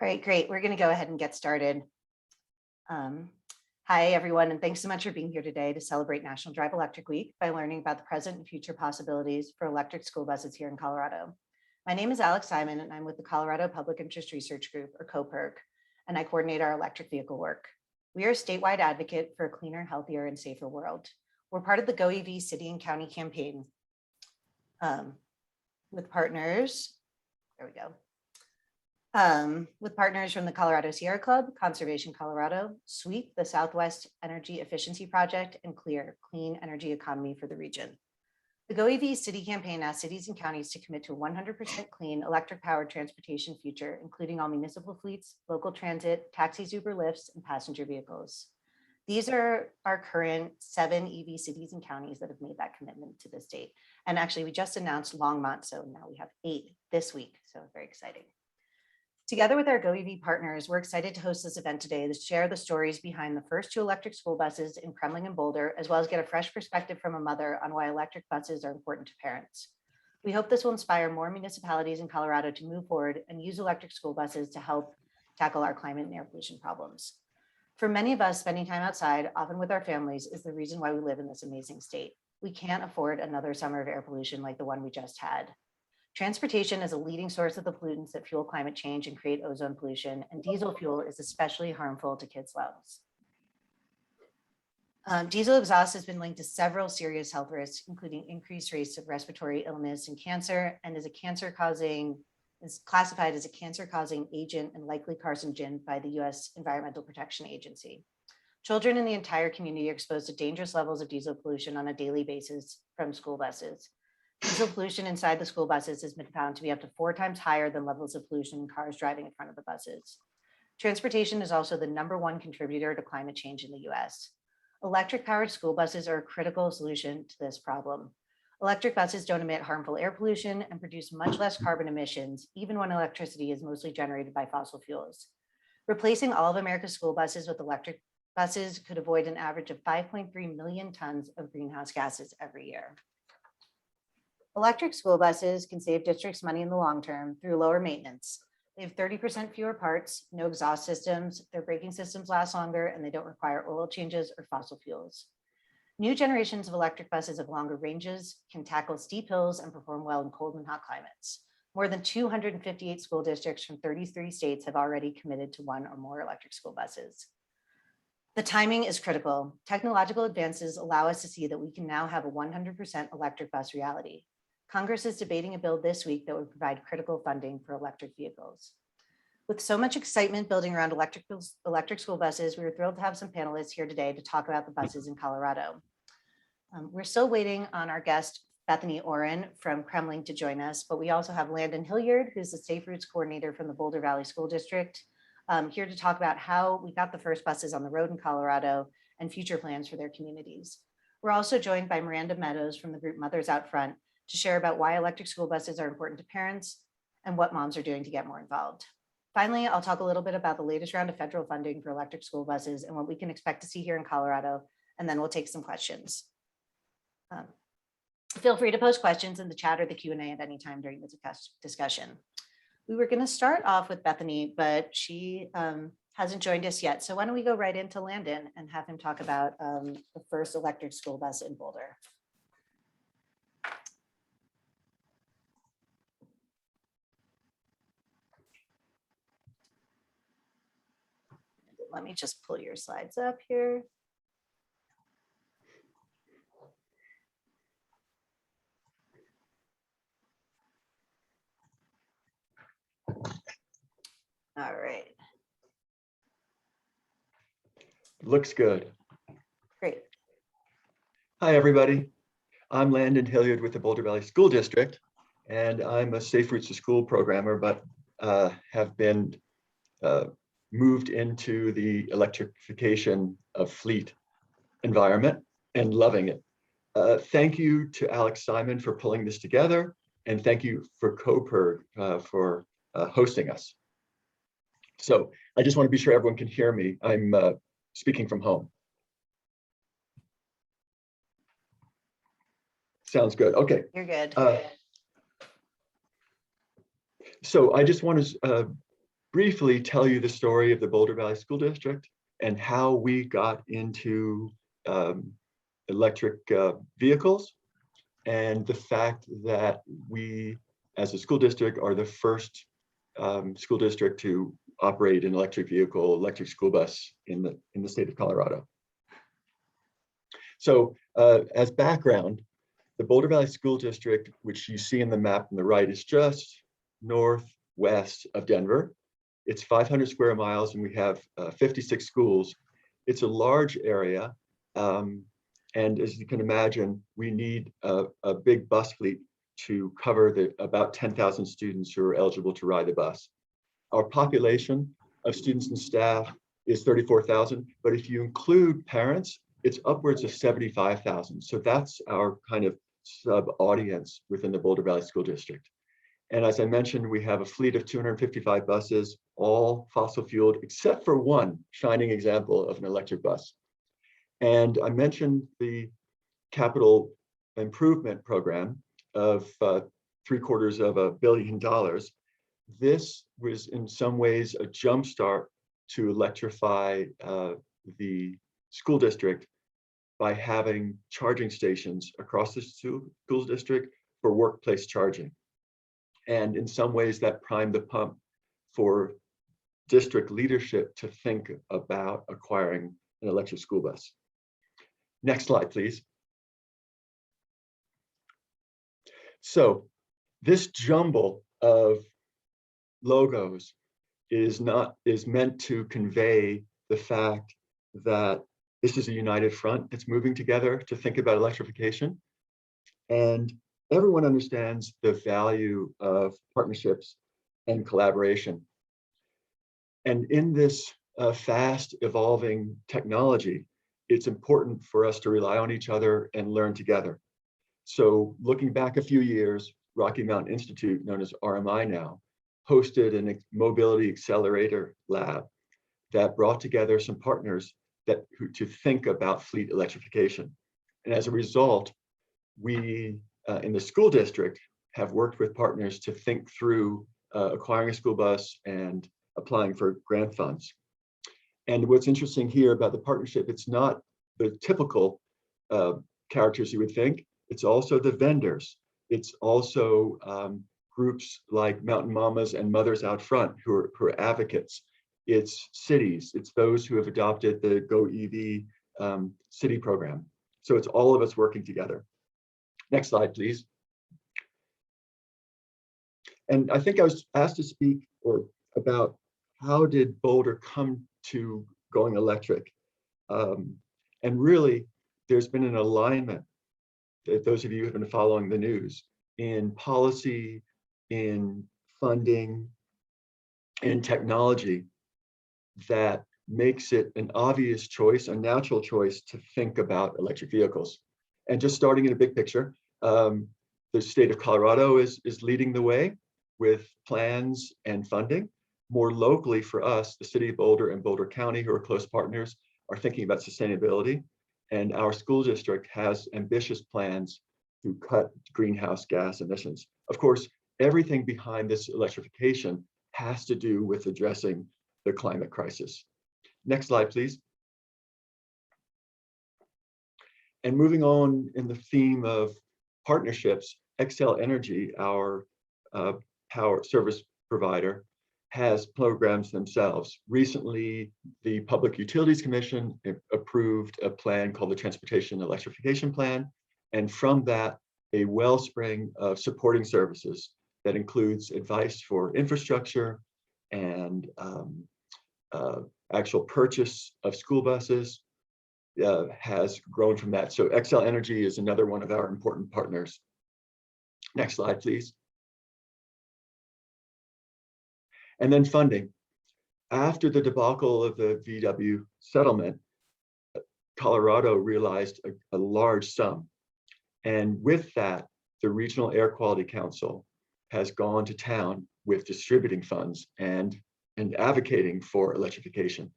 All right, great. We're going to go ahead and get started. Hi, everyone, and thanks so much for being here today to celebrate National Drive Electric Week by learning about the present and future possibilities for electric school buses here in Colorado. My name is Alex Simon, and I'm with the Colorado Public Interest Research Group, or COPIRG, and I coordinate our electric vehicle work. We are a statewide advocate for a cleaner, healthier, and safer world. We're part of the Go EV City and County campaign with partners. There we go. With partners from the Colorado Sierra Club, Conservation Colorado, SWEEP, the Southwest Energy Efficiency Project, and CLEAR, Clean Energy Economy for the region. The Go EV City campaign asks cities and counties to commit to a 100% clean electric-powered transportation future, including all municipal fleets, local transit, taxis, Uber, Lyfts, and passenger vehicles. These are our current 7 EV cities and counties that have made that commitment to this date. And actually, we just announced Longmont, so now we have 8 this week, so very exciting. Together with our Go EV partners, we're excited to host this event today to share the stories behind the first 2 electric school buses in Kremling and Boulder, as well as get a fresh perspective from a mother on why electric buses are important to parents. We hope this will inspire more municipalities in Colorado to move forward and use electric school buses to help tackle our climate and air pollution problems. For many of us, spending time outside, often with our families, is the reason why we live in this amazing state. We can't afford another summer of air pollution like the one we just had. Transportation is a leading source of the pollutants that fuel climate change and create ozone pollution, and diesel fuel is especially harmful to kids' lungs. Diesel exhaust has been linked to several serious health risks, including increased rates of respiratory illness and cancer, and is classified as a cancer-causing agent and likely carcinogen by the U.S. Environmental Protection Agency. Children in the entire community are exposed to dangerous levels of diesel pollution on a daily basis from school buses. Diesel pollution inside the school buses has been found to be up to 4 times higher than levels of pollution in cars driving in front of the buses. Transportation is also the #1 contributor to climate change in the US. Electric-powered school buses are a critical solution to this problem. Electric buses don't emit harmful air pollution and produce much less carbon emissions, even when electricity is mostly generated by fossil fuels. Replacing all of America's school buses with electric buses could avoid an average of 5.3 million tons of greenhouse gases every year. Electric school buses can save districts money in the long term through lower maintenance. They have 30% fewer parts, no exhaust systems, their braking systems last longer, and they don't require oil changes or fossil fuels. New generations of electric buses have longer ranges, can tackle steep hills, and perform well in cold and hot climates. More than 258 school districts from 33 states have already committed to 1 or more electric school buses. The timing is critical. Technological advances allow us to see that we can now have a 100% electric bus reality. Congress is debating a bill this week that would provide critical funding for electric vehicles. With so much excitement building around electric school buses, we were thrilled to have some panelists here today to talk about the buses in Colorado. We're still waiting on our guest, Bethany Oren from Kremling, to join us, but we also have Landonilliard, who's the Safe Routes Coordinator from the Boulder Valley School District, here to talk about how we got the first buses on the road in Colorado and future plans for their communities. We're also joined by Miranda Meadows from the group Mothers Out Front to share about why electric school buses are important to parents and what moms are doing to get more involved. Finally, I'll talk a little bit about the latest round of federal funding for electric school buses and what we can expect to see here in Colorado, and then we'll take some questions. Feel free to post questions in the chat or the Q&A at any time during the discussion. We were going to start off with Bethany, but she hasn't joined us yet. So why don't we go right into Landon and have him talk about the first electric school bus in Boulder. Let me just pull your slides up here. All right. Looks good. Great. Hi, everybody. I'm Landon Hilliard with the Boulder Valley School District, and I'm a Safe Routes to School programmer, but have been moved into the electrification of fleet environment and loving it. Thank you to Alex Simon for pulling this together, and thank you for COPIRG for hosting us. So I just want to be sure everyone can hear me. I'm speaking from home. Sounds good. Okay. You're good. So I just want to briefly tell you the story of the Boulder Valley School District and how we got into electric vehicles, and the fact that we, as a school district, are the first school district to operate an electric vehicle, electric school bus in the state of Colorado. So as background, the Boulder Valley School District, which you see in the map on the right, is just northwest of Denver. It's 500 square miles and we have 56 schools. It's a large area. And as you can imagine, we need a big bus fleet to cover the about 10,000 students who are eligible to ride the bus. Our population of students and staff is 34,000, but if you include parents, it's upwards of 75,000. So that's our kind of sub-audience within the Boulder Valley School District. And as I mentioned, we have a fleet of 255 buses, all fossil fueled, except for one shining example of an electric bus. And I mentioned the capital improvement program of $750 million. This was in some ways a jumpstart to electrify the school district by having charging stations across the school district for workplace charging. And in some ways that primed the pump for district leadership to think about acquiring an electric school bus. Next slide, please. So this jumble of logos is meant to convey the fact that this is a united front that's moving together to think about electrification. And everyone understands the value of partnerships and collaboration. And in this fast evolving technology, it's important for us to rely on each other and learn together. So looking back a few years, Rocky Mountain Institute, known as RMI now, hosted a mobility accelerator lab that brought together some partners to think about fleet electrification. And as a result, we in the school district have worked with partners to think through acquiring a school bus and applying for grant funds. And what's interesting here about the partnership, it's not the typical characters you would think. It's also the vendors. It's also groups like Mountain Mamas and Mothers Out Front who are advocates. It's cities. It's those who have adopted the Go EV city program. So it's all of us working together. Next slide, please. And I think I was asked to speak about how did Boulder come to going electric? And really, there's been an alignment, those of you who have been following the news, in policy, in funding, in technology, that makes it an obvious choice, a natural choice to think about electric vehicles. And just starting in a big picture, the state of Colorado is leading the way with plans and funding. More locally for us, the city of Boulder and Boulder County, who are close partners, are thinking about sustainability. And our school district has ambitious plans to cut greenhouse gas emissions. Of course, everything behind this electrification has to do with addressing the climate crisis. Next slide, please. And moving on in the theme of partnerships, Xcel Energy, our power service provider, has programs themselves. Recently, the Public Utilities Commission approved a plan called the Transportation Electrification Plan. And from that, a wellspring of supporting services that includes advice for infrastructure and actual purchase of school buses has grown from that. So Xcel Energy is another one of our important partners. Next slide, please. And then funding. After the debacle of the VW settlement, Colorado realized a large sum. And with that, the Regional Air Quality Council has gone to town with distributing funds and advocating for electrification.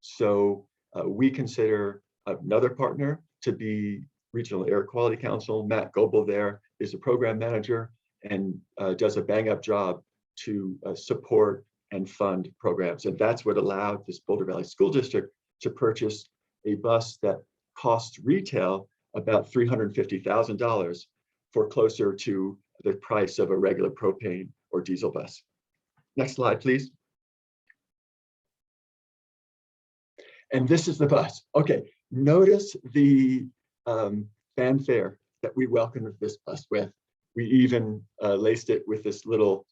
So we consider another partner to be Regional Air Quality Council. Matt Goebel there is a program manager and does a bang up job to support and fund programs. And that's what allowed this Boulder Valley School District to purchase a bus that costs retail about $350,000 for closer to the price of a regular propane or diesel bus. Next slide, please. And this is the bus. Okay, notice the fanfare that we welcomed this bus with. We even laced it with this little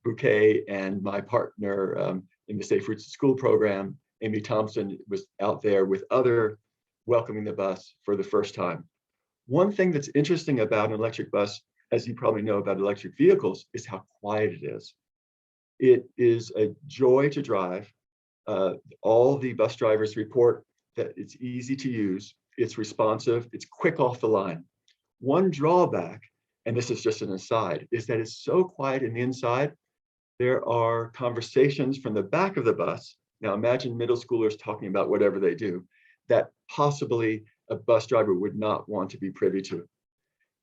bouquet, and my partner in the Safe Routes to School program, Amy Thompson, was out there with other welcoming the bus for the first time. One thing that's interesting about an electric bus, as you probably know about electric vehicles, is how quiet it is. It is a joy to drive. All the bus drivers report that it's easy to use, it's responsive, it's quick off the line. One drawback, and this is just an aside, is that it's so quiet in the inside. There are conversations from the back of the bus. Now imagine middle schoolers talking about whatever they do, that possibly a bus driver would not want to be privy to.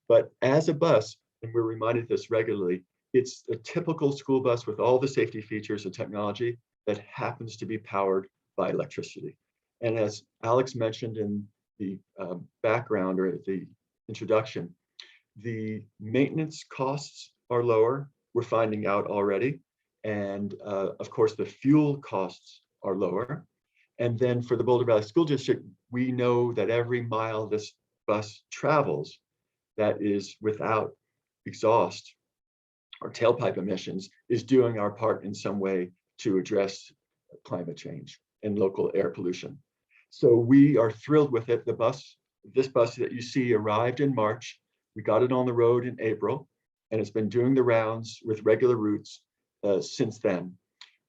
But as a bus, and we're reminded this regularly, it's a typical school bus with all the safety features and technology that happens to be powered by electricity. And as Alex mentioned in the background or the introduction, the maintenance costs are lower. We're finding out already. And of course, the fuel costs are lower. And then for the Boulder Valley School District, we know that every mile this bus travels that is without exhaust or tailpipe emissions is doing our part in some way to address climate change and local air pollution. So we are thrilled with it. This bus that you see arrived in March. We got it on the road in April, and it's been doing the rounds with regular routes since then.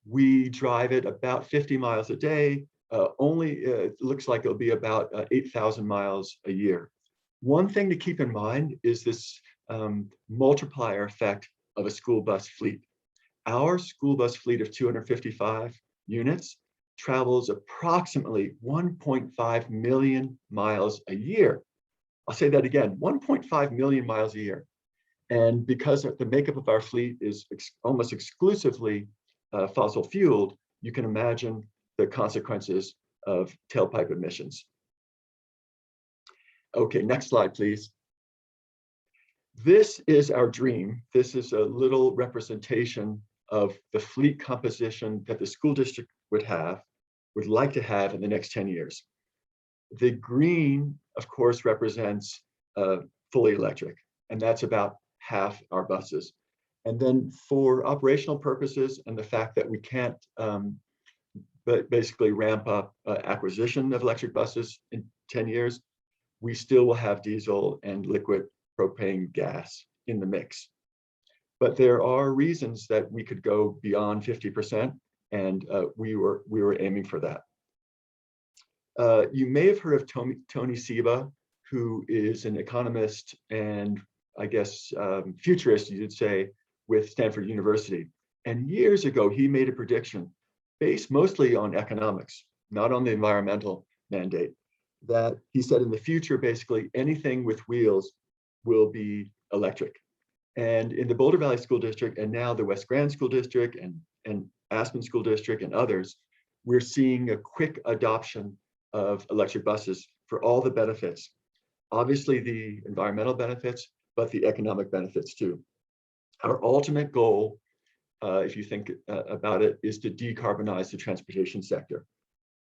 We drive it about 50 miles a day. It looks like it'll be about 8,000 miles a year. One thing to keep in mind is this multiplier effect of a school bus fleet. Our school bus fleet of 255 units travels approximately 1.5 million miles a year. I'll say that again, 1.5 million miles a year. And because the makeup of our fleet is almost exclusively fossil fueled, you can imagine the consequences of tailpipe emissions. Okay, next slide, please. This is our dream. This is a little representation of the fleet composition that the school district would like to have in the next 10 years. The green, of course, represents fully electric, and that's about half our buses. And then for operational purposes and the fact that we can't basically ramp up acquisition of electric buses in 10 years, we still will have diesel and liquid propane gas in the mix. But there are reasons that we could go beyond 50%, and we were aiming for that. You may have heard of Tony Seba, who is an economist and I guess futurist, you'd say, with Stanford University. And years ago, he made a prediction based mostly on economics, not on the environmental mandate, that he said in the future, basically anything with wheels will be electric. And in the Boulder Valley School District, and now the West Grand School District and Aspen School District and others, we're seeing a quick adoption of electric buses for all the benefits. Obviously the environmental benefits, but the economic benefits too. Our ultimate goal, if you think about it, is to decarbonize the transportation sector.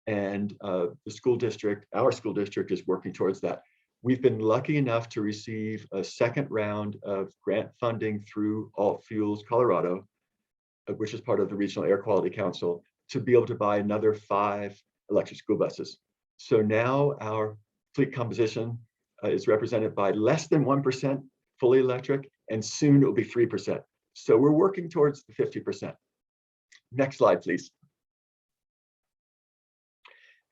And the school district, our school district, is working towards that. We've been lucky enough to receive a second round of grant funding through Alt Fuels Colorado, which is part of the Regional Air Quality Council, to be able to buy another 5 electric school buses. So now our fleet composition is represented by less than 1% fully electric, and soon it will be 3%. So we're working towards the 50%. Next slide, please.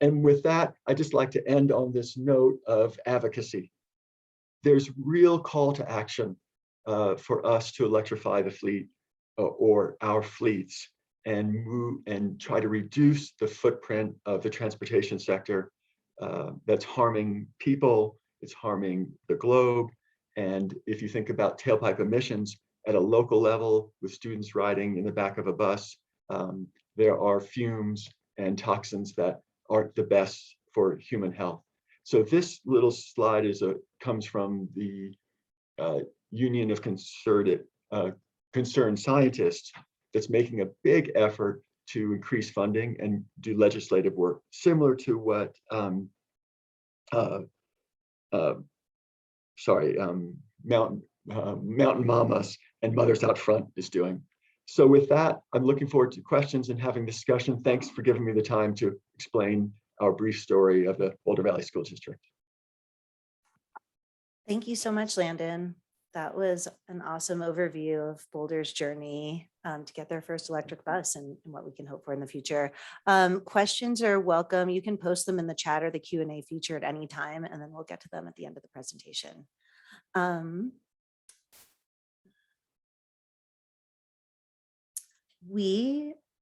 And with that, I'd just like to end on this note of advocacy. There's real call to action for us to electrify the fleet or our fleets and move and try to reduce the footprint of the transportation sector that's harming people, it's harming the globe. And if you think about tailpipe emissions, at a local level with students riding in the back of a bus, there are fumes and toxins that aren't the best for human health. So this little slide comes from the Union of Concerned Scientists that's making a big effort to increase funding and do legislative work, similar to what Mountain Mamas and Mothers Out Front is doing. So with that, I'm looking forward to questions and having discussion. Thanks for giving me the time to explain our brief story of the Boulder Valley School District. Thank you so much, Landon. That was an awesome overview of Boulder's journey to get their first electric bus and what we can hope for in the future. Questions are welcome. You can post them in the chat or the Q&A feature at any time, and then we'll get to them at the end of the presentation.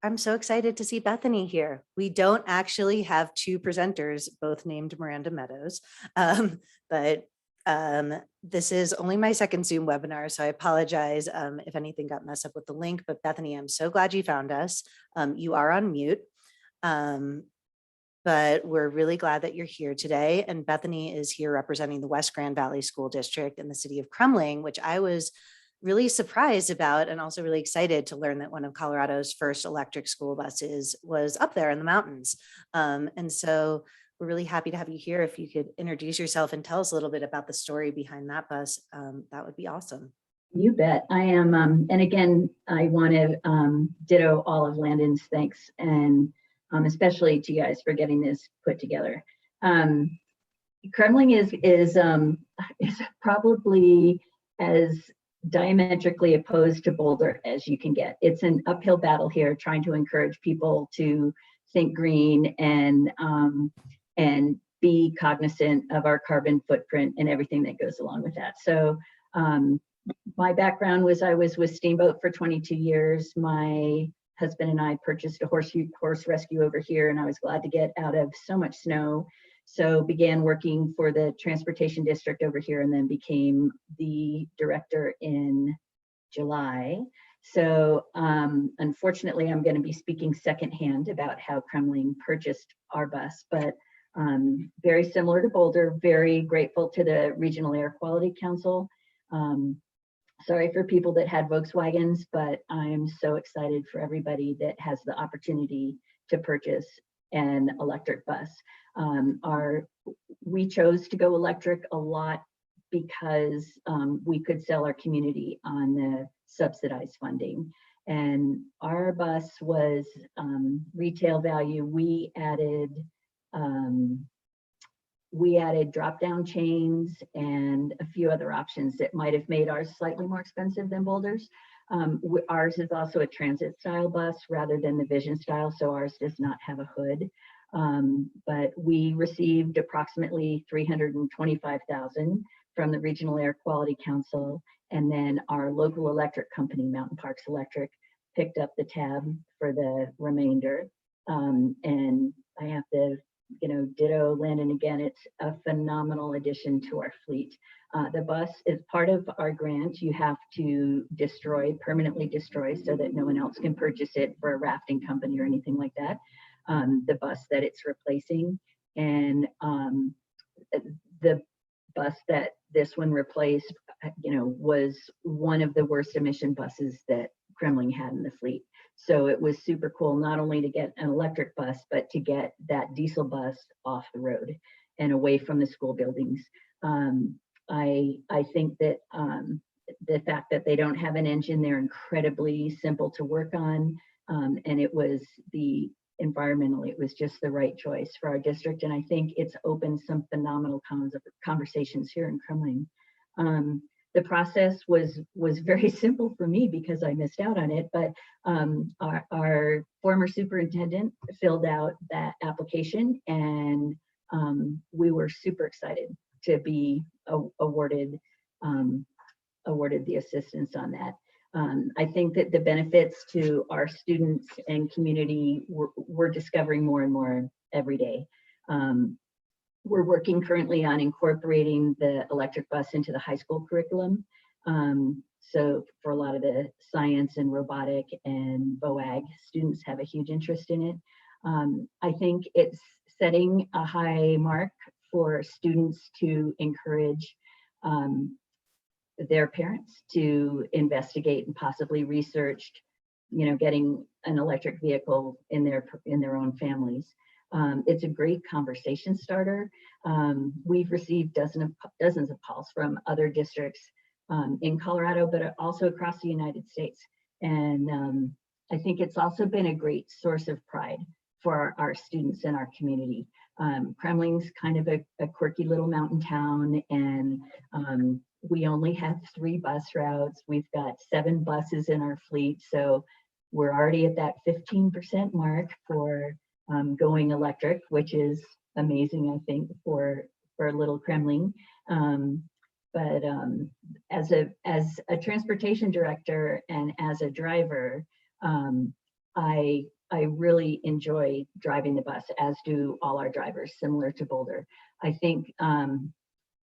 I'm so excited to see Bethany here. We don't actually have two presenters, both named Miranda Meadows, but this is only my second Zoom webinar, so I apologize if anything got messed up with the link, but Bethany, I'm so glad you found us. You are on mute, but we're really glad that you're here today. And Bethany is here representing the West Grand Valley School District in the city of Kremling, which I was really surprised about and also really excited to learn that one of Colorado's first electric school buses was up there in the mountains. And so we're really happy to have you here. If you could introduce yourself and tell us a little bit about the story behind that bus, that would be awesome. You bet. I am, and again, I want to ditto all of Landon's thanks, and especially to you guys for getting this put together. Kremling is probably as diametrically opposed to Boulder as you can get. It's an uphill battle here, trying to encourage people to think green and be cognizant of our carbon footprint and everything that goes along with that. So my background was I was with Steamboat for 22 years. My husband and I purchased a horse rescue over here, and I was glad to get out of so much snow. So began working for the transportation district over here, and then became the director in July. So unfortunately, I'm going to be speaking secondhand about how Kremling purchased our bus, but very similar to Boulder, very grateful to the Regional Air Quality Council. Sorry for people that had Volkswagens, but I'm so excited for everybody that has the opportunity to purchase an electric bus. We chose to go electric a lot because we could sell our community on the subsidized funding. And our bus was retail value. We added drop-down chains and a few other options that might have made ours slightly more expensive than Boulder's. Ours is also a transit style bus rather than the Vision style, so ours does not have a hood. But we received approximately $325,000 from the Regional Air Quality Council, and then our local electric company, Mountain Parks Electric, picked up the tab for the remainder. And I have to ditto Landon again. It's a phenomenal addition to our fleet. The bus is part of our grant. You have to permanently destroy, so that no one else can purchase it for a rafting company or anything like that. The bus that it's replacing, and the bus that this one replaced, was one of the worst emission buses that Kremling had in the fleet. So it was super cool, not only to get an electric bus, but to get that diesel bus off the road and away from the school buildings. I think that the fact that they don't have an engine, they're incredibly simple to work on. And it was environmentally, it was just the right choice for our district. And I think it's opened some phenomenal conversations here in Kremling. The process was very simple for me because I missed out on it, but our former superintendent filled out that application, and we were super excited to be awarded the assistance on that. I think that the benefits to our students and community, we're discovering more and more every day. We're working currently on incorporating the electric bus into the high school curriculum. So for a lot of the science and robotic and BOAG, students have a huge interest in it. I think it's setting a high mark for students to encourage their parents to investigate and possibly research, getting an electric vehicle in their own families. It's a great conversation starter. We've received dozens of calls from other districts in Colorado, but also across the United States. And I think it's also been a great source of pride for our students in our community. Kremling's kind of a quirky little mountain town, and we only have 3 bus routes. We've got 7 buses in our fleet, so we're already at that 15% mark for going electric, which is amazing, I think, for little Kremling. But as a transportation director and as a driver, I really enjoy driving the bus, as do all our drivers, similar to Boulder. I think,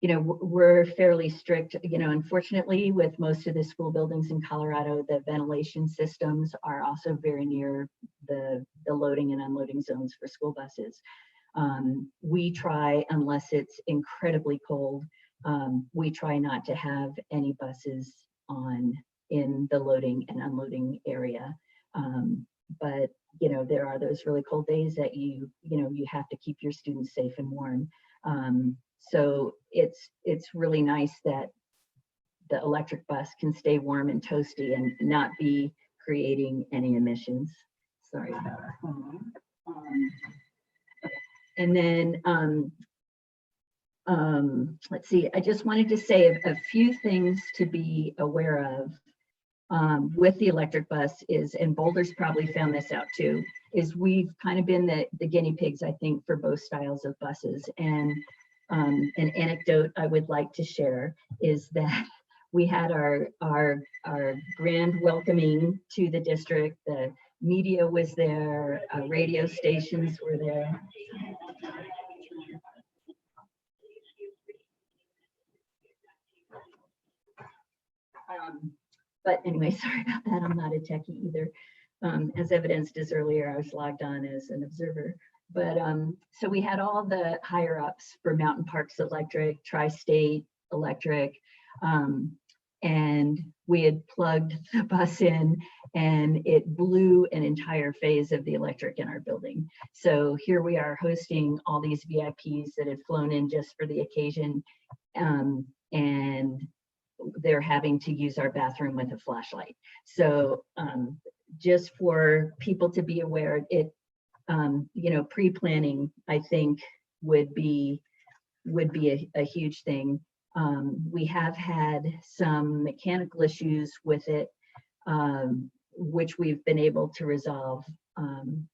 we're fairly strict, unfortunately, with most of the school buildings in Colorado, the ventilation systems are also very near the loading and unloading zones for school buses. We try, unless it's incredibly cold, we try not to have any buses in the loading and unloading area. But there are those really cold days that you have to keep your students safe and warm. So it's really nice that the electric bus can stay warm and toasty and not be creating any emissions. Sorry about our phone. And then let's see, I just wanted to say a few things to be aware of with the electric bus is, and Boulder's probably found this out too, is we've kind of been the guinea pigs, I think, for both styles of buses. And an anecdote I would like to share is that we had our grand welcoming to the district. The media was there, radio stations were there. But anyway, sorry about that. I'm not a techie either. As evidenced as earlier, I was logged on as an observer. But so we had all the higher ups for Mountain Parks Electric, Tri-State Electric, and we had plugged the bus in and it blew an entire phase of the electric in our building. So here we are hosting all these VIPs that had flown in just for the occasion, and they're having to use our bathroom with a flashlight. So just for people to be aware, it pre-planning, I think, would be a huge thing. We have had some mechanical issues with it, which we've been able to resolve.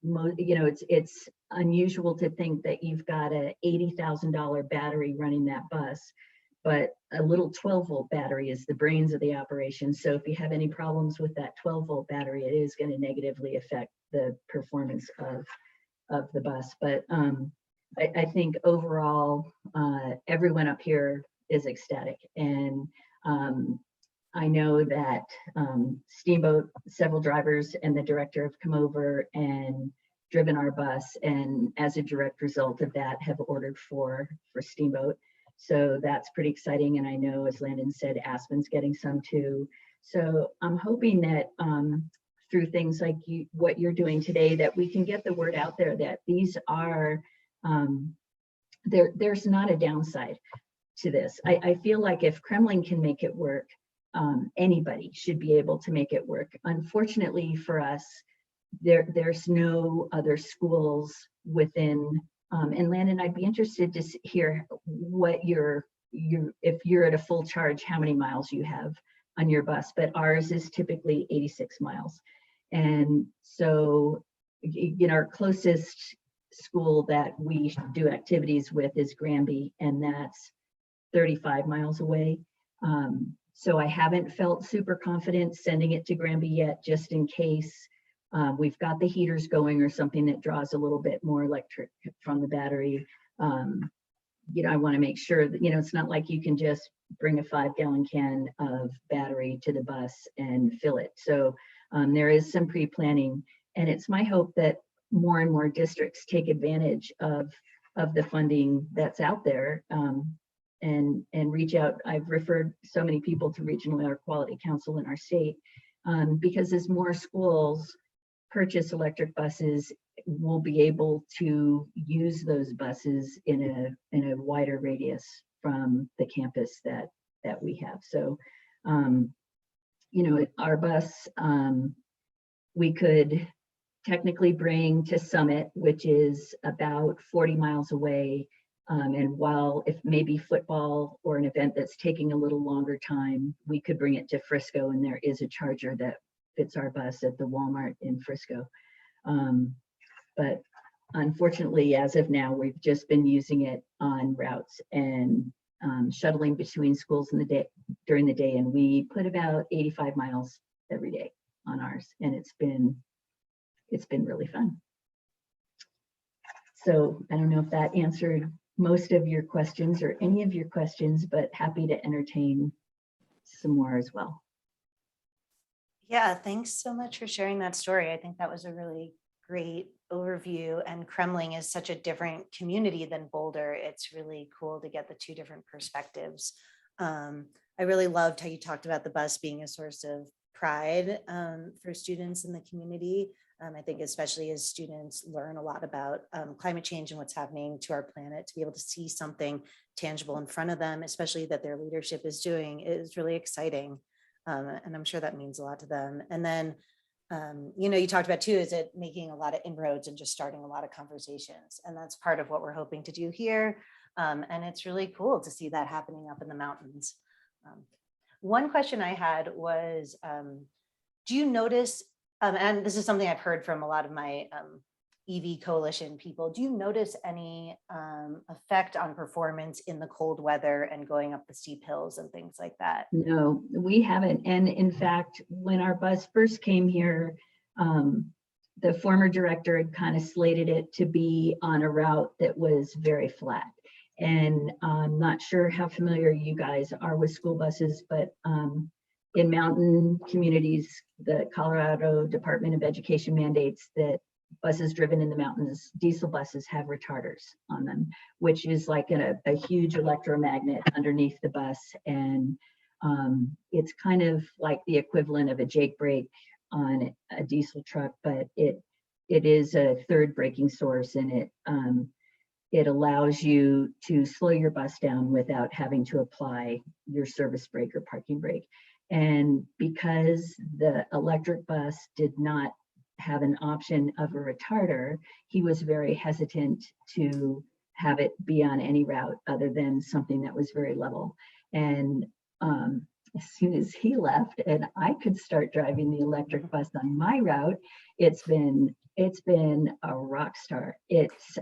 It's unusual to think that you've got a $80,000 battery running that bus, but a little 12-volt battery is the brains of the operation. So if you have any problems with that 12-volt battery, it is going to negatively affect the performance of the bus. But I think overall, everyone up here is ecstatic. And I know that Steamboat, several drivers and the director have come over and driven our bus, and as a direct result of that have ordered for Steamboat. So that's pretty exciting. And I know, as Landon said, Aspen's getting some too. So I'm hoping that through things like what you're doing today, that we can get the word out there that these are, there's not a downside to this. I feel like if Kremling can make it work, anybody should be able to make it work. Unfortunately for us, there's no other schools within, and Landon, I'd be interested to hear what if you're at a full charge, how many miles you have on your bus, but ours is typically 86 miles. And so, our closest school that we do activities with is Granby, and that's 35 miles away. So I haven't felt super confident sending it to Granby yet, just in case we've got the heaters going or something that draws a little bit more electric from the battery. I want to make sure that, it's not like you can just bring a 5-gallon can of battery to the bus and fill it. So there is some pre-planning, and it's my hope that more and more districts take advantage of the funding that's out there, and reach out. I've referred so many people to Regional Air Quality Council in our state, because as more schools purchase electric buses, we'll be able to use those buses in a wider radius from the campus that we have. So, you know, our bus, we could technically bring to Summit, which is about 40 miles away. And while if maybe football or an event that's taking a little longer time, we could bring it to Frisco, and there is a charger that fits our bus at the Walmart in Frisco. But unfortunately, as of now, we've just been using it on routes and shuttling between schools in the day during the day, and we put about 85 miles every day on ours, and it's been really fun. So I don't know if that answered most of your questions or any of your questions, but happy to entertain some more as well. Yeah, thanks so much for sharing that story. I think that was a really great overview, and Kremling is such a different community than Boulder. It's really cool to get the two different perspectives. I really loved how you talked about the bus being a source of pride for students in the community. I think especially as students learn a lot about climate change and what's happening to our planet, to be able to see something tangible in front of them, especially that their leadership is doing, is really exciting. And I'm sure that means a lot to them. And then, you know, you talked about too, is it making a lot of inroads and just starting a lot of conversations. And that's part of what we're hoping to do here. And it's really cool to see that happening up in the mountains. One question I had was, do you notice, and this is something I've heard from a lot of my EV coalition people, do you notice any effect on performance in the cold weather and going up the steep hills and things like that? No, we haven't. And in fact, when our bus first came here, the former director had kind of slated it to be on a route that was very flat. And I'm not sure how familiar you guys are with school buses, but in mountain communities, the Colorado Department of Education mandates that buses driven in the mountains, diesel buses, have retarders on them, which is like a huge electromagnet underneath the bus. And it's kind of like the equivalent of a Jake brake on a diesel truck, but it is a third braking source, and it allows you to slow your bus down without having to apply your service brake or parking brake. And because the electric bus did not have an option of a retarder, he was very hesitant to have it be on any route other than something that was very level. And as soon as he left and I could start driving the electric bus on my route, it's been a rock star. It's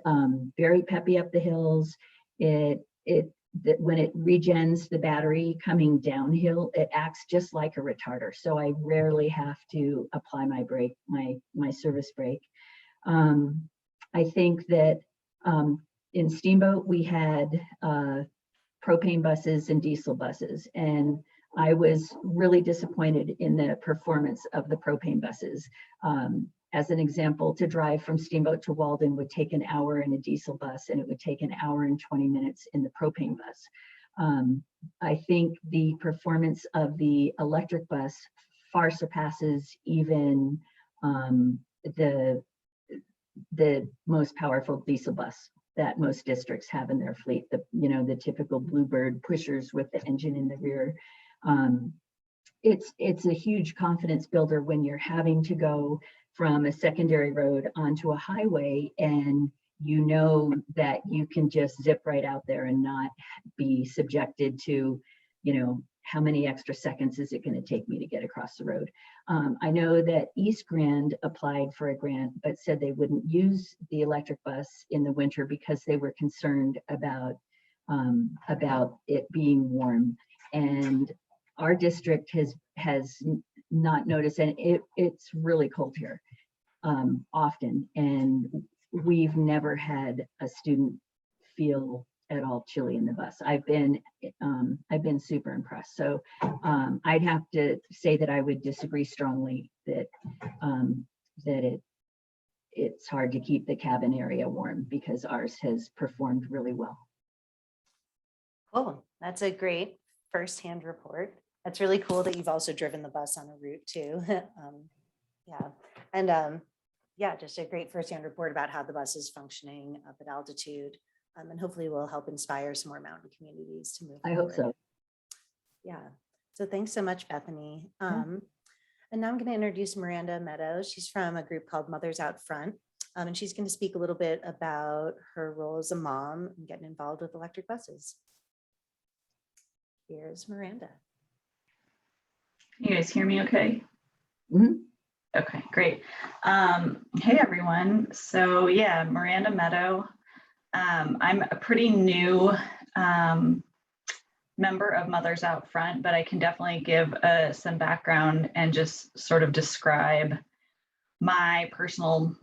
very peppy up the hills. When it regens the battery coming downhill, it acts just like a retarder. So I rarely have to apply my brake, my service brake. I think that in Steamboat, we had propane buses and diesel buses, and I was really disappointed in the performance of the propane buses. As an example, to drive from Steamboat to Walden would take an hour in a diesel bus, and it would take an hour and 20 minutes in the propane bus. I think the performance of the electric bus far surpasses even the most powerful diesel bus that most districts have in their fleet. The typical Bluebird pushers with the engine in the rear. It's a huge confidence builder when you're having to go from a secondary road onto a highway, and you know that you can just zip right out there and not be subjected to, how many extra seconds is it going to take me to get across the road. I know that East Grand applied for a grant, but said they wouldn't use the electric bus in the winter because they were concerned about it being warm. And our district has not noticed, and it's really cold here often, and we've never had a student feel at all chilly in the bus. I've been super impressed. So I'd have to say that I would disagree strongly that it's hard to keep the cabin area warm, because ours has performed really well. Cool. That's a great firsthand report. That's really cool that you've also driven the bus on a route too. Yeah. And yeah, just a great firsthand report about how the bus is functioning up at altitude. And hopefully will help inspire some more mountain communities to move I hope forward. so. Yeah. So thanks so much, Bethany. Yeah. And now I'm going to introduce Miranda Meadows. She's from a group called Mothers Out Front. And she's going to speak a little bit about her role as a mom and getting involved with electric buses. Here's Miranda. You guys hear me okay? Mm-hmm. Okay, great. Hey everyone. So yeah, Miranda Meadow. I'm a pretty new member of Mothers Out Front, but I can definitely give some background and just sort of describe my personal,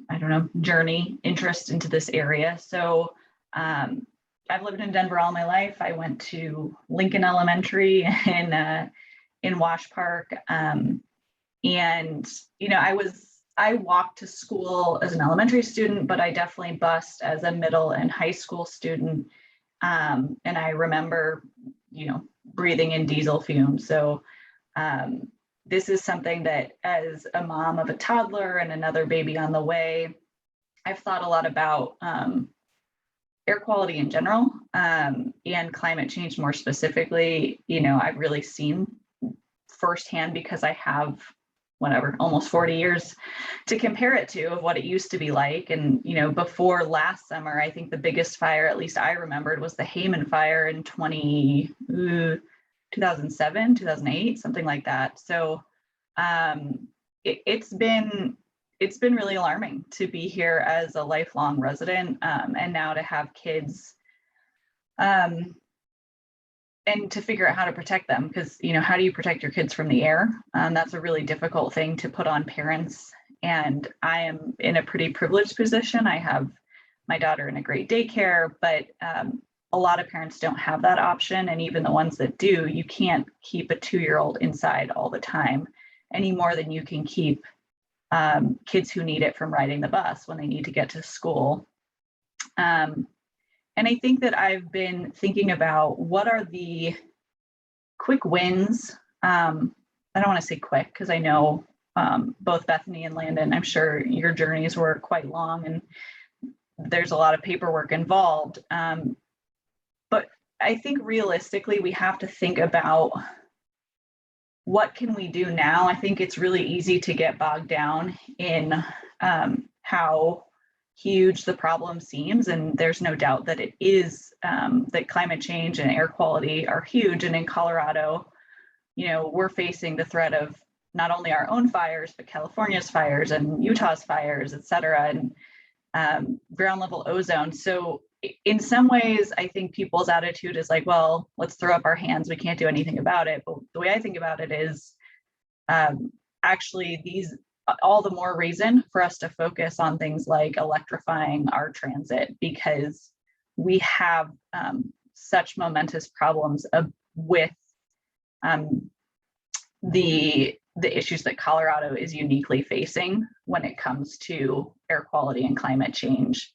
journey, interest into this area. So I've lived in Denver all my life. I went to Lincoln Elementary in Wash Park. And, I walked to school as an elementary student, but I definitely bused as a middle and high school student. And I remember, breathing in diesel fumes. So this is something that, as a mom of a toddler and another baby on the way, I've thought a lot about air quality in general, and climate change more specifically. I've really seen firsthand, because I have almost 40 years to compare it to, of what it used to be like. And, before last summer, I think the biggest fire, at least I remembered, was the Hayman fire in 2007, 2008, something like that. So it's been really alarming to be here as a lifelong resident, and now to have kids, and to figure out how to protect them, because, how do you protect your kids from the air? That's a really difficult thing to put on parents. And I am in a pretty privileged position. I have my daughter in a great daycare, but a lot of parents don't have that option. And even the ones that do, you can't keep a 2-year-old inside all the time, any more than you can keep kids who need it from riding the bus when they need to get to school. And I think that I've been thinking about, what are the quick wins? I don't want to say quick, because I know both Bethany and Landon, I'm sure your journeys were quite long and there's a lot of paperwork involved. But I think realistically, we have to think about, what can we do now? I think it's really easy to get bogged down in how huge the problem seems, and there's no doubt that it is, that climate change and air quality are huge. And in Colorado, we're facing the threat of not only our own fires, but California's fires and Utah's fires, et cetera, and ground level ozone. So in some ways, I think people's attitude is like, well, let's throw up our hands, we can't do anything about it. But the way I think about it is, actually, all the more reason for us to focus on things like electrifying our transit, because we have such momentous problems with the issues that Colorado is uniquely facing when it comes to air quality and climate change.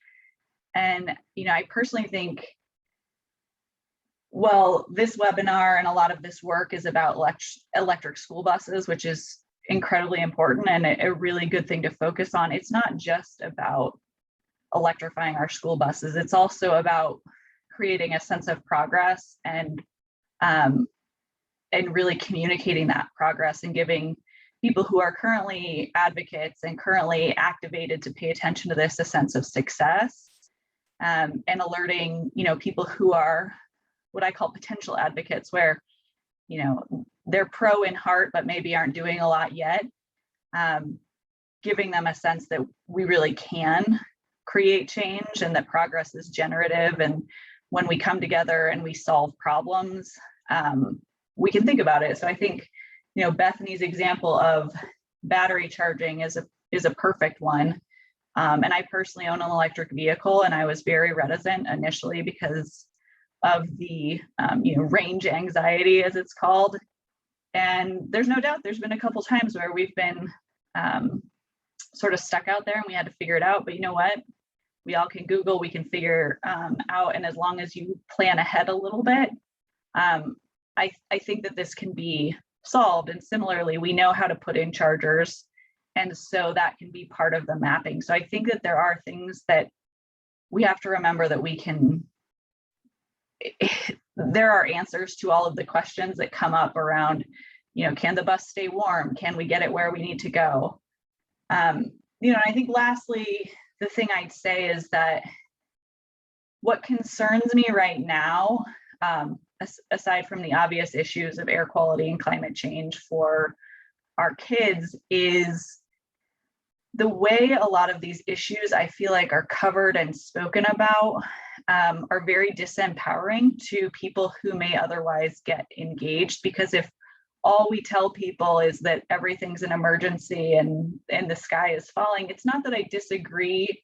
And, I personally think, well, this webinar and a lot of this work is about electric school buses, which is incredibly important and a really good thing to focus on. It's not just about electrifying our school buses. It's also about creating a sense of progress and really communicating that progress and giving people who are currently advocates and currently activated to pay attention to this a sense of success, and alerting, people who are what I call potential advocates, where, they're pro in heart, but maybe aren't doing a lot yet, giving them a sense that we really can create change and that progress is generative. And when we come together and we solve problems, we can think about it. So I think, Bethany's example of battery charging is a perfect one. And I personally own an electric vehicle, and I was very reticent initially because of the range anxiety, as it's called. And there's no doubt there's been a couple times where we've been sort of stuck out there and we had to figure it out. But you know what? We all can Google, we can figure out. And as long as you plan ahead a little bit, I think that this can be solved. And similarly, we know how to put in chargers. And so that can be part of the mapping. So I think that there are things that we have to remember that we can, there are answers to all of the questions that come up around, can the bus stay warm? Can we get it where we need to go? I think lastly, the thing I'd say is that what concerns me right now, aside from the obvious issues of air quality and climate change for our kids, is the way a lot of these issues I feel like are covered and spoken about are very disempowering to people who may otherwise get engaged. Because if all we tell people is that everything's an emergency and the sky is falling, it's not that I disagree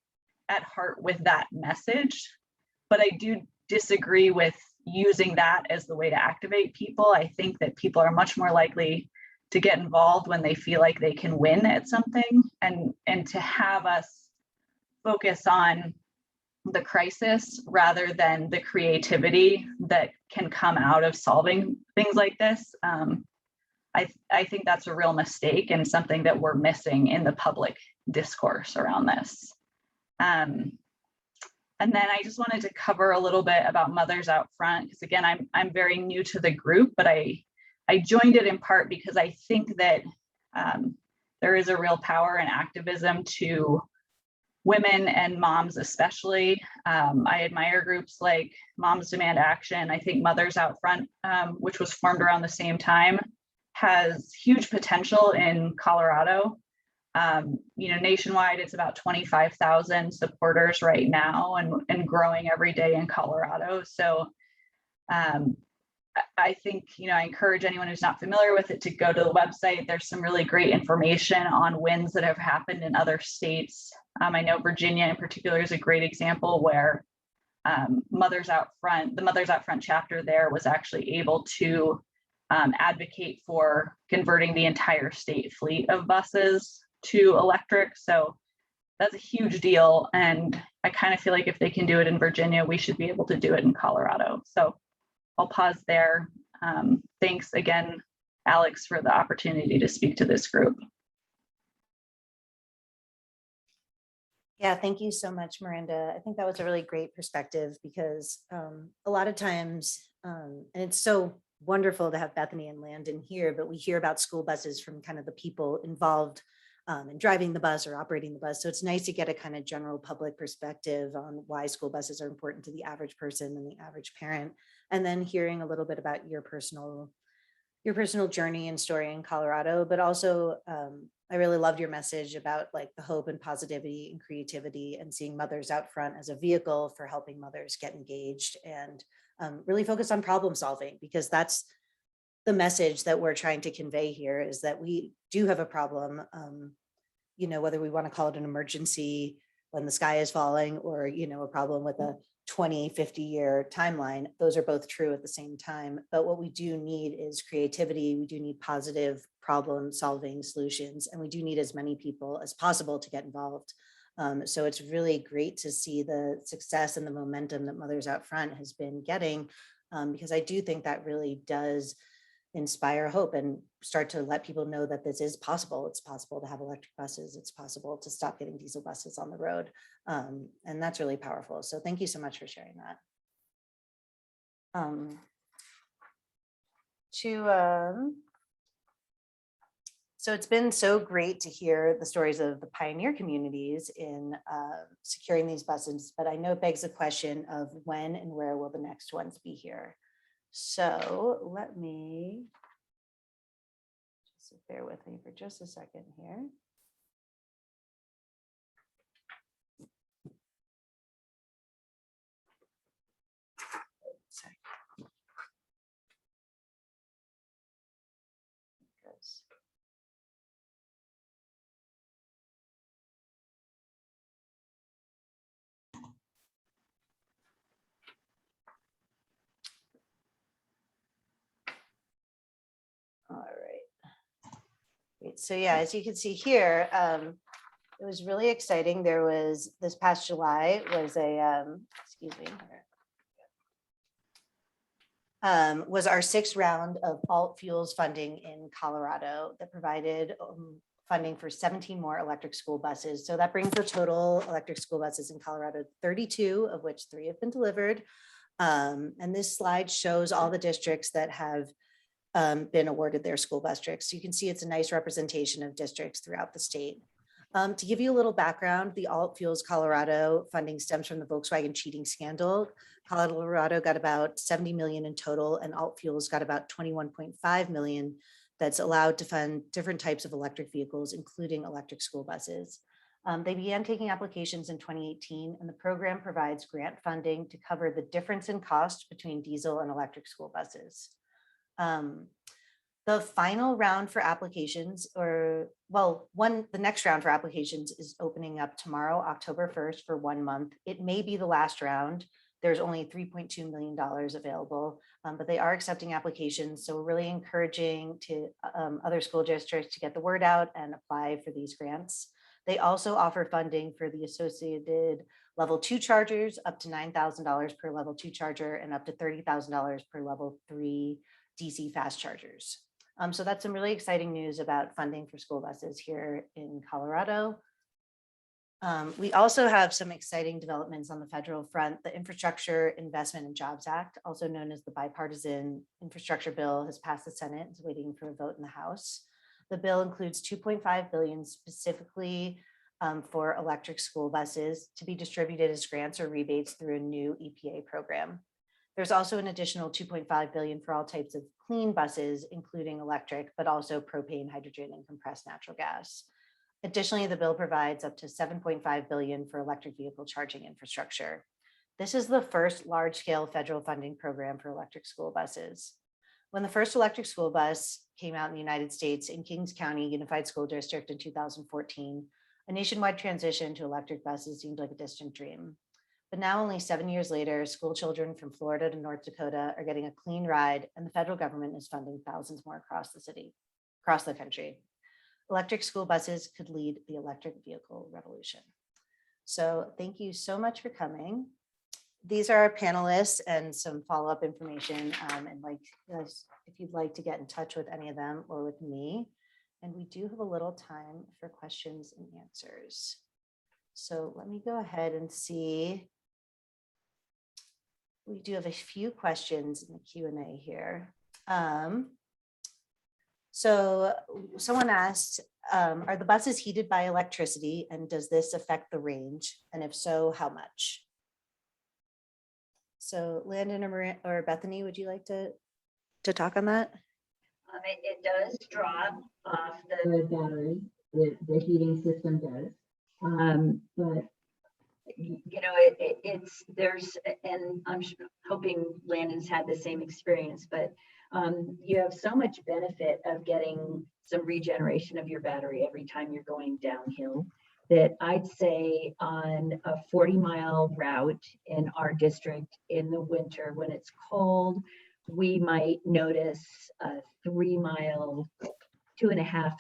at heart with that message, but I do disagree with using that as the way to activate people. I think that people are much more likely to get involved when they feel like they can win at something, and to have us focus on the crisis rather than the creativity that can come out of solving things like this. I think that's a real mistake and something that we're missing in the public discourse around this. And then I just wanted to cover a little bit about Mothers Out Front, because again, I'm very new to the group, but I joined it in part because I think that there is a real power and activism to women and moms especially. I admire groups like Moms Demand Action. I think Mothers Out Front, which was formed around the same time, has huge potential in Colorado. Nationwide, it's about 25,000 supporters right now and growing every day in Colorado. So I think, I encourage anyone who's not familiar with it to go to the website. There's some really great information on wins that have happened in other states. I know Virginia in particular is a great example where Mothers Out Front, the Mothers Out Front chapter there was actually able to advocate for converting the entire state fleet of buses to electric. So that's a huge deal. And I kind of feel like if they can do it in Virginia, we should be able to do it in Colorado. So I'll pause there. Thanks again, Alex, for the opportunity to speak to this group. Yeah, thank you so much, Miranda. I think that was a really great perspective because a lot of times, and it's so wonderful to have Bethany and Landon here, but we hear about school buses from kind of the people involved in driving the bus or operating the bus. So it's nice to get a kind of general public perspective on why school buses are important to the average person and the average parent. And then hearing a little bit about your personal journey and story in Colorado, but also I really loved your message about like the hope and positivity and creativity and seeing Mothers Out Front as a vehicle for helping mothers get engaged and really focus on problem solving, because that's the message that we're trying to convey here, is that we do have a problem, whether we want to call it an emergency when the sky is falling or, a problem with a 20, 50-year timeline. Those are both true at the same time. But what we do need is creativity. We do need positive problem solving solutions, and we do need as many people as possible to get involved. So it's really great to see the success and the momentum that Mothers Out Front has been getting, because I do think that really does inspire hope and start to let people know that this is possible. It's possible to have electric buses. It's possible to stop getting diesel buses on the road. And that's really powerful. So thank you so much for sharing that. So it's been so great to hear the stories of the pioneer communities in securing these buses, but I know it begs the question of when and where will the next ones be here? So let me just bear with me for just a second here. Sorry. great. So yeah, as you can see here, it was really exciting. There was, this past July was a, excuse me, was our 6th round of alt fuels funding in Colorado that provided funding for 17 more electric school buses. So that brings the total electric school buses in Colorado to 32, of which 3 have been delivered. And this slide shows all the districts that have been awarded their school bus districts. So you can see it's a nice representation of districts throughout the state. To give you a little background, the Alt Fuels Colorado funding stems from the Volkswagen cheating scandal. Colorado got about 70 million in total, and Alt Fuels got about 21.5 million that's allowed to fund different types of electric vehicles, including electric school buses. They began taking applications in 2018, and the program provides grant funding to cover the difference in cost between diesel and electric school buses. The final round for applications, or well, the next round for applications is opening up tomorrow, October 1st, for 1 month. It may be the last round. There's only $3.2 million available, but they are accepting applications. So we're really encouraging to other school districts to get the word out and apply for these grants. They also offer funding for the associated level 2 chargers, up to $9,000 per level 2 charger and up to $30,000 per level 3 DC fast chargers. So that's some really exciting news about funding for school buses here in Colorado. We also have some exciting developments on the federal front. The Infrastructure Investment and Jobs Act, also known as the Bipartisan Infrastructure Bill, has passed the Senate. It's waiting for a vote in the House. The bill includes $2.5 billion specifically for electric school buses to be distributed as grants or rebates through a new EPA program. There's also an additional $2.5 billion for all types of clean buses, including electric, but also propane, hydrogen, and compressed natural gas. Additionally, the bill provides up to $7.5 billion for electric vehicle charging infrastructure. This is the first large-scale federal funding program for electric school buses. When the first electric school bus came out in the United States in Kings County Unified School District in 2014, a nationwide transition to electric buses seemed like a distant dream. But now, only 7 years later, school children from Florida to North Dakota are getting a clean ride, and the federal government is funding thousands more across the country. Electric school buses could lead the electric vehicle revolution. So thank you so much for coming. These are our panelists and some follow-up information, and if you'd like to get in touch with any of them or with me. And we do have a little time for questions and answers. So let me go ahead and see. We do have a few questions in the Q&A here. So someone asked, are the buses heated by electricity, and does this affect the range? And if so, how much? So Landon or Bethany, would you like to talk on that? It does draw off the battery, the heating system does. But you know, and I'm hoping Landon's had the same experience, but you have so much benefit of getting some regeneration of your battery every time you're going downhill that I'd say on a 40-mile route in our district in the winter when it's cold, we might notice a 2.5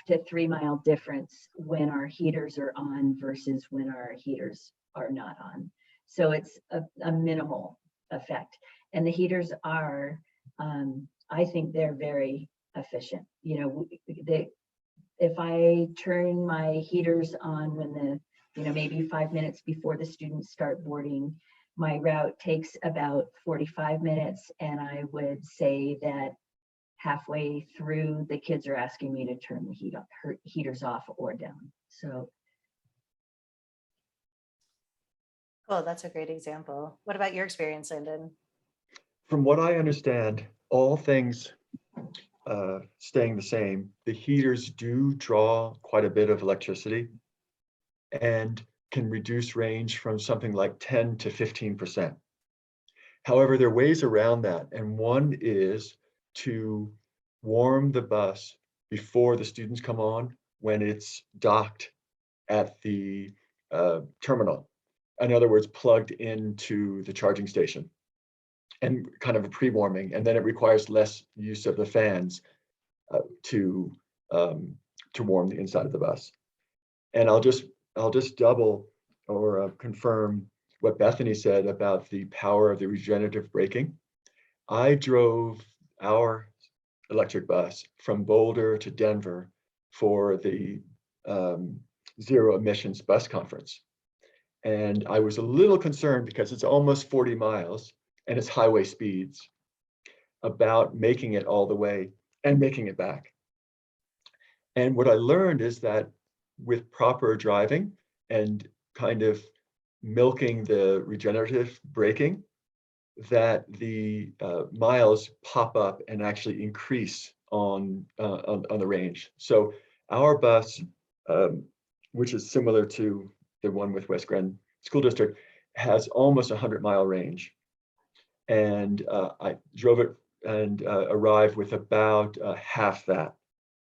to 3 mile difference when our heaters are on versus when our heaters are not on. So it's a minimal effect. And the heaters are, I think they're very efficient. You know, if I turn my heaters on when maybe 5 minutes before the students start boarding, my route takes about 45 minutes. And I would say that halfway through, the kids are asking me to turn the heaters off or down. So. Cool, that's a great example. What about your experience, Landon? From what I understand, all things staying the same, the heaters do draw quite a bit of electricity and can reduce range from something like 10 to 15%. However, there are ways around that. And one is to warm the bus before the students come on when it's docked at the terminal. In other words, plugged into the charging station, and kind of a pre-warming, and then it requires less use of the fans to to warm the inside of the bus. And I'll just double or confirm what Bethany said about the power of the regenerative braking. I drove our electric bus from Boulder to Denver for the Zero Emissions Bus Conference. And I was a little concerned because it's almost 40 miles and it's highway speeds about making it all the way and making it back. And what I learned is that with proper driving and kind of milking the regenerative braking, that the miles pop up and actually increase on the range. So our bus, which is similar to the one with West Grand School District, has almost 100-mile range. And I drove it and arrived with about half that,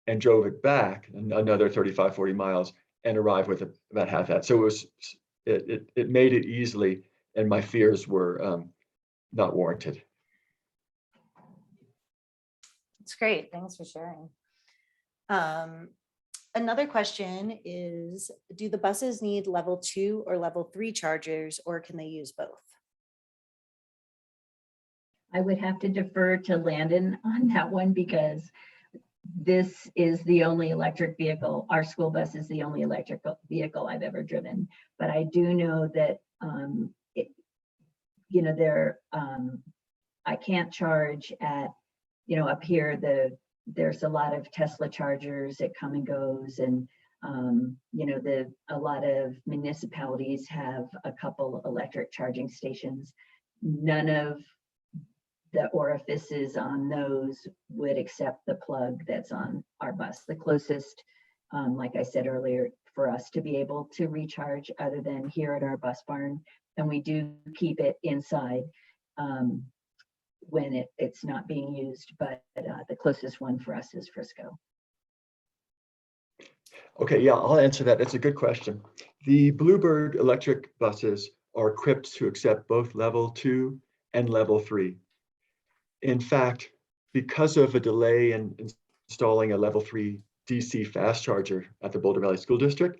and drove it back another 35, 40 miles and arrived with about half that. So it made it easily, and my fears were not warranted. That's great. Thanks for sharing. Another question is, do the buses need level 2 or level 3 chargers, or can they use both? I would have to defer to Landon on that one because this is the only electric vehicle. Our school bus is the only electric vehicle I've ever driven. But I do know that I can't charge at, up here, there's a lot of Tesla chargers that come and goes, and a lot of municipalities have a couple electric charging stations. None of the orifices on those would accept the plug that's on our bus. The closest, like I said earlier, for us to be able to recharge other than here at our bus barn, and we do keep it inside when it's not being used, but the closest one for us is Frisco. Okay, yeah, I'll answer that. That's a good question. The Bluebird electric buses are equipped to accept both level 2 and level 3. In fact, because of a delay in installing a level 3 DC fast charger at the Boulder Valley School District,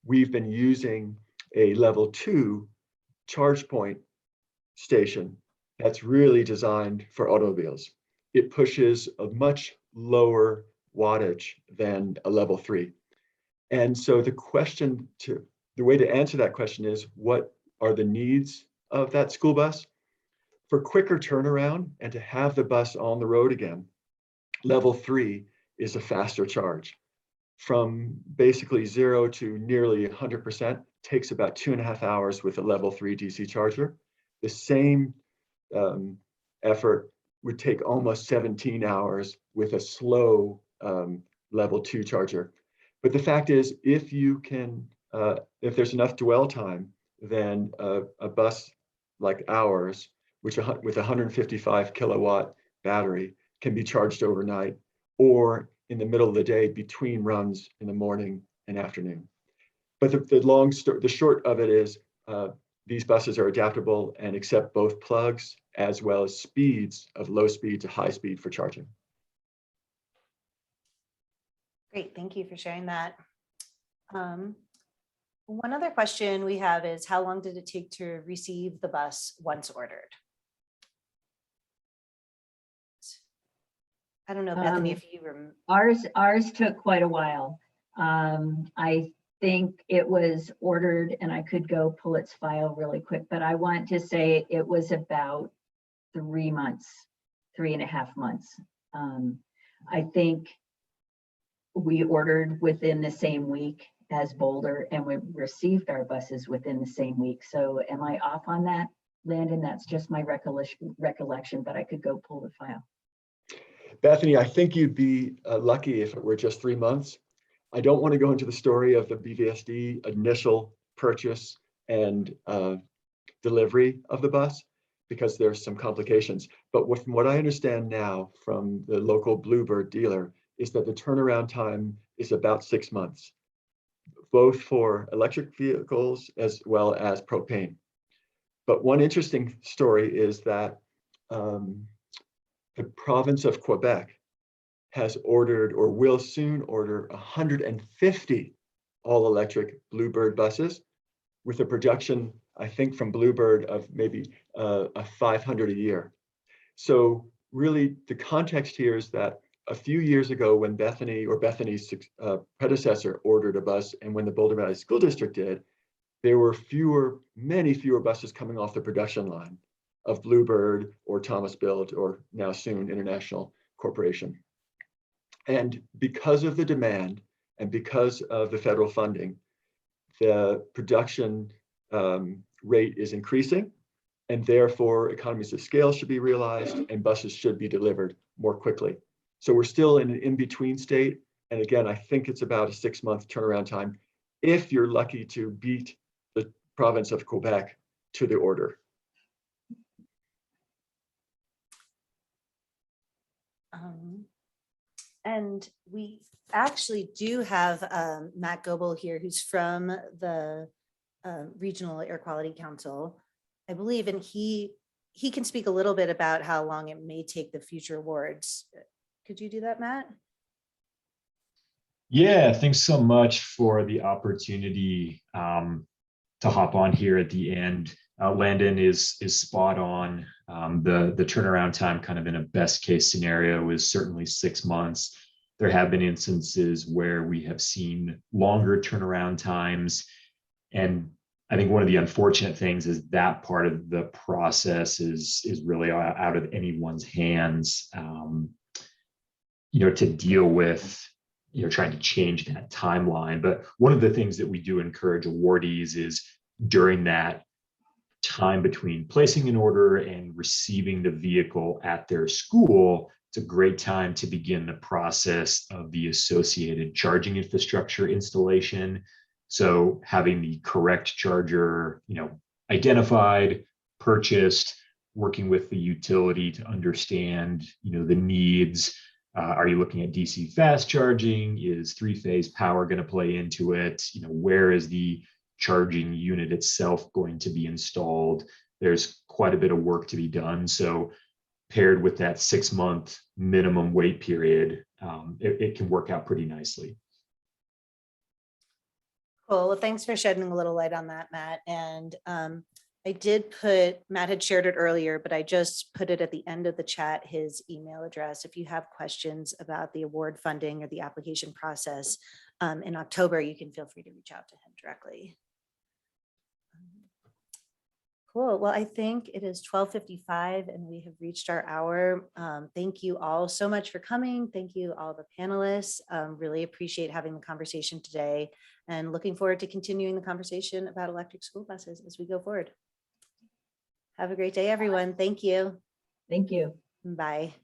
we've been using a level 2 charge point station that's really designed for automobiles. It pushes a much lower wattage than a level 3. And so the way to answer that question is, what are the needs of that school bus? For quicker turnaround and to have the bus on the road again, level 3 is a faster charge. From basically 0 to nearly 100% takes about 2.5 hours with a level 3 DC charger. The same effort would take almost 17 hours with a slow level 2 charger. But the fact is, if there's enough dwell time, then a bus like ours, which with a 155 kilowatt battery, can be charged overnight or in the middle of the day between runs in the morning and afternoon. But the short of it is, these buses are adaptable and accept both plugs as well as speeds of low speed to high speed for charging. Great, thank you for sharing that. One other question we have is, how long did it take to receive the bus once ordered? I don't know, Bethany, if you remember. Ours took quite a while. I think it was ordered, and I could go pull its file really quick, but I want to say it was about 3 months, 3.5 months. I think we ordered within the same week as Boulder, and we received our buses within the same week. So am I off on that, Landon? That's just my recollection, but I could go pull the file. Bethany, I think you'd be lucky if it were just 3 months. I don't want to go into the story of the BVSD initial purchase and delivery of the bus, because there's some complications. But from what I understand now from the local Bluebird dealer is that the turnaround time is about 6 months, both for electric vehicles as well as propane. But one interesting story is that the province of Quebec has ordered or will soon order 150 all-electric Bluebird buses with a production, I think, from Bluebird of maybe a 500 a year. So really the context here is that a few years ago when Bethany or Bethany's predecessor ordered a bus, and when the Boulder Valley School District did, there were many fewer buses coming off the production line of Bluebird or Thomas Built or now soon International Corporation. And because of the demand and because of the federal funding, the production rate is increasing, and therefore economies of scale should be realized and buses should be delivered more quickly. So we're still in an in-between state. And again, I think it's about a 6-month turnaround time if you're lucky to beat the province of Quebec to the order. And we actually do have Matt Goebel here, who's from the Regional Air Quality Council, I believe, and he can speak a little bit about how long it may take the future awards. Could you do that, Matt? Yeah, thanks so much for the opportunity to hop on here at the end. Landon is spot on. The turnaround time, kind of in a best case scenario, is certainly 6 months. There have been instances where we have seen longer turnaround times. And I think one of the unfortunate things is that part of the process is really out of anyone's hands, to deal with, trying to change that timeline. But one of the things that we do encourage awardees is during that time between placing an order and receiving the vehicle at their school, it's a great time to begin the process of the associated charging infrastructure installation. So having the correct charger, identified, purchased, working with the utility to understand, the needs. Are you looking at DC fast charging? Is 3-phase power going to play into it? Where is the charging unit itself going to be installed? There's quite a bit of work to be done. So paired with that 6-month minimum wait period, it can work out pretty nicely. Cool. Well, thanks for shedding a little light on that, Matt. And Matt had shared it earlier, but I just put it at the end of the chat, his email address. If you have questions about the award funding or the application process in October, you can feel free to reach out to him directly. Cool. Well, I think it is 12:55 and we have reached our hour. Thank you all so much for coming. Thank you all the panelists. Really appreciate having the conversation today and looking forward to continuing the conversation about electric school buses as we go forward. Have a great day, everyone. Thank you. Thank you. Bye.